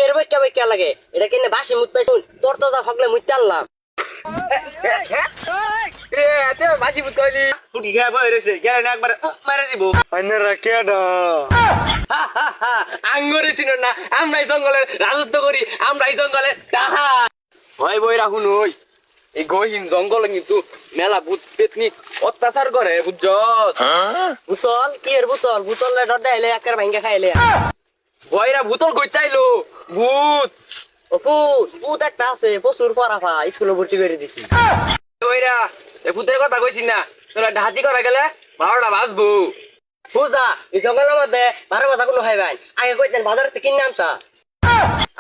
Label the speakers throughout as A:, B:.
A: এর বইকা বইকা লাগে এটা কেনে বাসি মুত পাইছুন তোর তো থাকলে মুইতে আনলাম বাসি মুত কইলি ফুটি খেয়ে বই রয়েছে গেলে না একবার মেরে দিব
B: আইনারা কেডা
A: আঙ্গরে চিন না আমরাই জঙ্গলের রাজত্ব করি আমরাই জঙ্গলের টাহা হয় বই রাখুন ওই এই গহীন জঙ্গলে কিন্তু মেলা ভূত পেতনি অত্যাচার করে বুঝছ ভূতল কি এর ভূতল ভূতলে ডডাইলে একের ভাঙ্গা খাইলে বইরা ভূতল কই চাইলো ভূত ও ভূত ভূত একটা আছে প্রচুর পড়াফা স্কুলে ভর্তি করে দিছি বইরা এই ভূতের কথা কইছি না তোরা ঢাতি করা গেলে 12টা বাজবো বুঝা এই জঙ্গলের মধ্যে 12 কথা কোনো হয় ভাই আগে কইতেন বাজার থেকে কিনে আনতা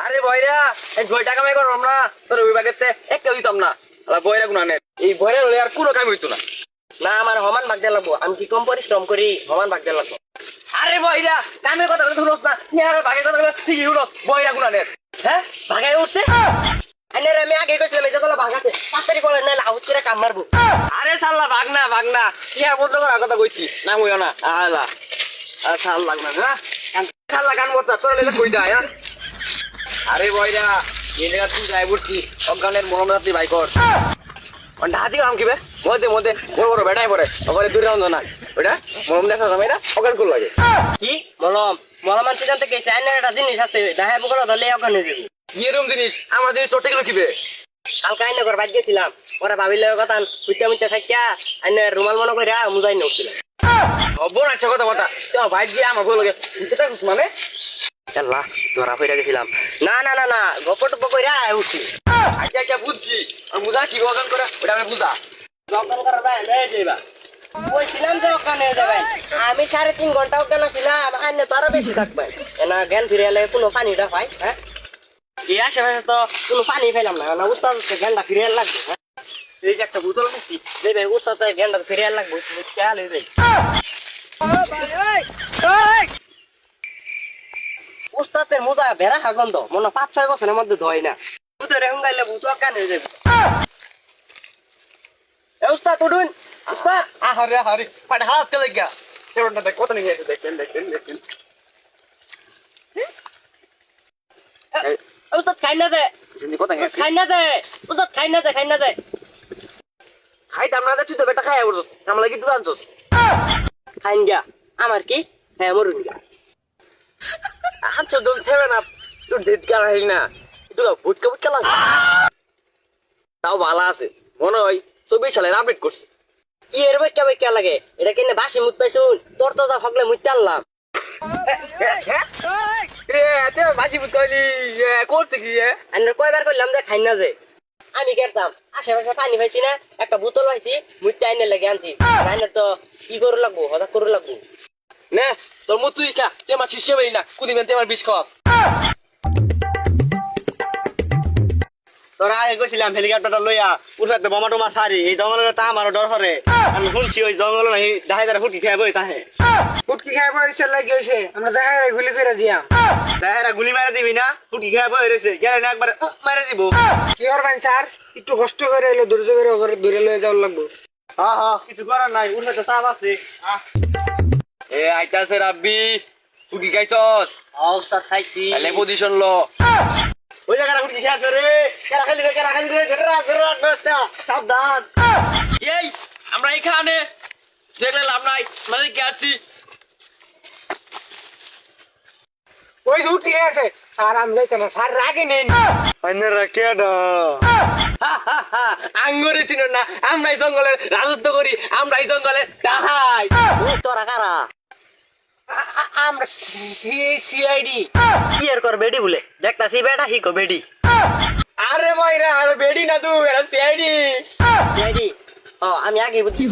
A: আরে বইরা এই 2 টাকা কামাই করব আমরা তোর ওই বাগেতে একটা দিতাম না আলা বইরা গুনা নে এই বইরা লই আর কোনো কাম হইতো না না আমার সমান ভাগ দেয়া লাগবো আমি কি কম পরিশ্রম করি সমান ভাগ দেয়া লাগবো আরে বইরা কামের কথা শুনছ না কি আর ভাগের কথা ঠিক হলো বইরা গুনা নে হ্যাঁ ভাগাই উঠছে আরে আমি আগে কইছিলাম এই জঙ্গলে ভাগাতে তাড়াতাড়ি করে না লাউত করে কাম মারবো আরে শালা ভাগ না কি আর বন্ধ করার কথা কইছি না হইও না আলা আর শাল লাগনা না শালা গান বলতা তোর লেলে কই যায় হ্যাঁ আরে বইরা এই জায়গা তুই যাই বলছি অজ্ঞানের মনোমতি ভাই কর ঢাতি কাম কিবে মধ্যে মধ্যে বড় বড় বেটাই পড়ে ওখানে দূরে রাউন্ড না ওটা মলম দেখা যাবে না অজ্ঞান কোন লাগে কি মলম আনতে জানতে গেছে আইনা একটা জিনিস আছে দেখা বকরা ধরলে অজ্ঞান হয়ে যাবে এরকম জিনিস আমার জিনিস চটে গেল কিবে কালকে আইনা করে বাদ গেছিলাম ওরা ভাবিল কথা মুইটা মুইটা থাকিয়া আইনা রুমাল মনে করে মুজাই নছিলাম অবন আছে কথা কথা তো ভাই দিয়ে আমার বলে মুইটা মানে আল্লাহ তোরা কইরা গেছিলাম না না না না গপট কইরা উঠছি আচ্ছা আচ্ছা বুঝছি আর মুজা কি অজ্ঞান করে ওটা আমি বুঝা অজ্ঞান করার ভাই লয়ে যাইবা কইছিলাম যে অজ্ঞান হয়ে যাবেন আমি 3.5 ঘন্টা অজ্ঞান ছিলাম আইনা তো আরো বেশি থাকবেন না জ্ঞান ফিরে এলে কোনো পানিটা পাই হ্যাঁ এই আশেপাশে তো কোনো পানি পেলাম না না উস্তাদ জ্ঞানটা ফিরে লাগবে হ্যাঁ এই যে একটা বোতল খাচ্ছি দেবে উস্তাদ জ্ঞানটা ফিরে লাগবে খেয়াল হয়ে যায় উস্তাদের মুদা বেড়া গন্ধ মনে 5-6 বছরের মধ্যে ধয় না দুধের হুঙ্গাইলে ভূত অজ্ঞান হয়ে যাবে এ উস্তাদ উঠুন উস্তাদ আহারে আহারে পাড়ে হাস কে লাগিয়া সেরোটা দেখ কত নিয়ে দেখেন উস্তাদ খাই না দে জিন্দি কথা গেছে খাই না দে উস্তাদ খাই না দে খাইতাম না তুই তো বেটা খাই বলছস আমার লাগি তুই আনছস খাইন গা আমার কি হ্যাঁ মরুন গা আচ্ছা ডোন্ট সেভেন আপ তুই ডেট কার হই না তুই ভুটকা ভুটকা লাগে তাও ভালো আছে মনে হয় 24 সালের আপডেট করছে কি এর বইকা লাগে এটা কেনে বাসি মুত পাইছুন তোর তো থাকলে মুইতে আনলাম বাসি মুত কইলি করছে কি আমি কয়বার কইলাম যে খাই না যে আমি গেতাম আশেপাশে পানি পাইছি না একটা বোতল পাইছি মুইতে আইনে লাগে আনছি আইনে তো কি করে লাগবো হঠাৎ করে লাগবো নে তোর মুত তুই খা তুই আমার শিষ্য বলি না কুদিবেন তুই আমার বিষ খাওয়াস তোরা আগে গেছিলাম হেলিকপ্টারটা লইয়া উঠে বোমা টোমা সারি এই জঙ্গলের তা আমার ডর করে আমি শুনছি ওই জঙ্গল নাই দেখা যায় ফুটকি খাই বই তাহে
C: ফুটকি খাই বই রয়েছে লাগে গেছে আমরা দেখায় গুলি করে দিয়াম
A: দেখা গুলি মারা দিবি না ফুটকি খাই বই রয়েছে গেলে না একবার মেরে দিব
C: কি করবেন স্যার একটু কষ্ট করে এলো ধৈর্য করে ওখানে দূরে লয়ে যাওয়ার লাগবো
A: হ্যাঁ কিছু করার নাই উঠে তো তাপ আছে এ আইতাছে রাব্বি ফুটকি খাইছস ওস্তাদ খাইছি তাহলে পজিশন লো ওই জায়গাটা ফুটকি শেষ রে কেরা খালি রে ঝেড়া নষ্ট সাবধান এই আমরা এখানে দেখলে লাভ নাই মানে কি আছি
C: ওই উঠে গেছে স্যার আমি যাইতে না স্যার রাগে নেন
B: আইনারা কেডা
A: আঙ্গরে চিন না আমরাই জঙ্গলের রাজত্ব করি আমরাই জঙ্গলের টাহাই তোরা কারা
C: আমরা সিআইডি
A: কি এর কর বেডি বলে দেখতাছি বেটা হিকো বেডি আরে ভাইরা আরে বেডি না তুই এরা সিআইডি ও আমি আগে বুঝছি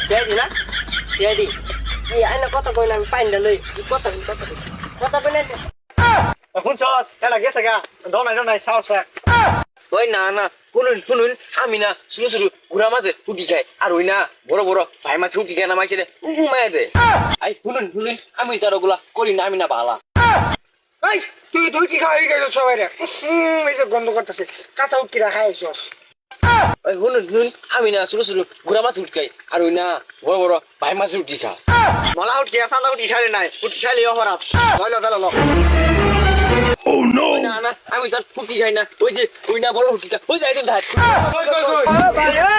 A: সিআইডি না সিআইডি এই আইনা কথা কই না আমি পাইন্ডা লই কথা কই না এখন চল এটা গেছে গা দনাই সাহস ওই না শুনুন আমি না শুরু ঘুরা মাঝে ফুটি খাই আর ওই না বড় ভাই মাছ ফুটি খাই না মাইছে দে মায়ে দে আই শুনুন আমি তার ওগুলা করি না আমি না ভালা
C: এই তুই কি খাওয়াই গেছ সবাই রে এই যে গন্ধ করতেছে কাঁচা উটকিরা খাইছস
A: ওই শুনুন আমি না শুরু ঘুরা মাছ উঠকাই আর ওই না বড় ভাই মাছ উঠি খা মলা উঠকি সাদা উঠি খালি নাই উঠি খালি অপরাধ লইল না আমি তো হুকি খাই না ওই যে ওই না বড় হুকিটা ওই যাই দিন ধার
C: ভাই